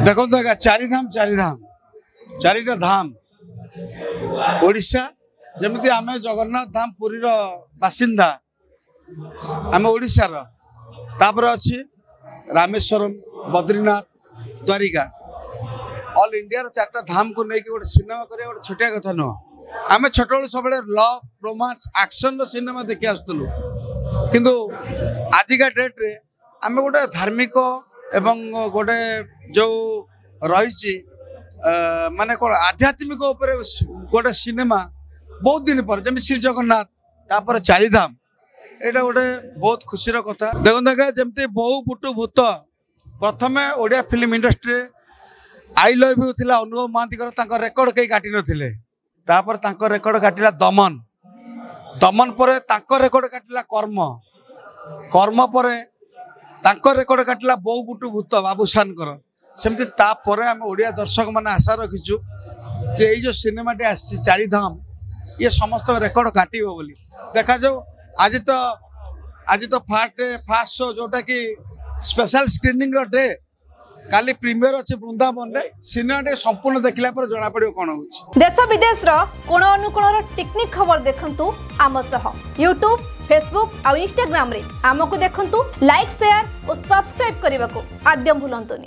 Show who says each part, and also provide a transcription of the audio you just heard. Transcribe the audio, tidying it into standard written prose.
Speaker 1: देखो चारिधाम चारिटा धाम ओडिशा जमीती आम जगन्नाथ धाम पुरी बासिंदा आम ओडिशार तापर अच्छी रामेश्वरम बद्रीनाथ द्वारिका ऑल इंडिया चार्टा धाम को लेकिन गोटे सिनेमा कर गोटे छोटिया कथा नुह आम छोट बड़े सब लव रोमांस एक्शन सिनेमा देखी आसलु किंतु आजिका डेट्रे आम गोटे धार्मिक एवं गोटे जो रही माने कौन आध्यात्मिक गोटे सिनेमा बहुत दिन पर जमी श्री जगन्नाथ तापर चारिधाम यहाँ गोटे बहुत खुशीर कथा देखा जमती बहु बुटु भूत प्रथम Odia film industry I love you थिला अनुभव महांती रेकर्ड कई काटी नथिले तापर तांको रेकर्ड काटिला दमन दमन पर तांको रेकर्ड काटिला कर्म कर्म पर तांको रेकर्ड काटिला बहु बुटु भूत बाबूसान सेमती तापर आम ओडिया दर्शक मैंने आशा रखीचु जे ये जो सिनेमाटे आसी चारिधाम ये समस्त रेकर्ड काटिबो बोली देखा जाऊ आज तो फास्ट शो जोटा कि स्पेशल स्क्रीनिंग रो डे काली प्रीमियर अच्छे वृंदावन सिनेमा संपूर्ण देखला पर जना पड़ो कौन हो
Speaker 2: देश विदेश कोण अनुकोण टेक्निक खबर देखंतु आम सह यूट्यूब फेसबुक और इंस्टाग्राम रे आमको देखंतु लाइक शेयर और सब्सक्राइब करने को आद्यम भूलंतुनि।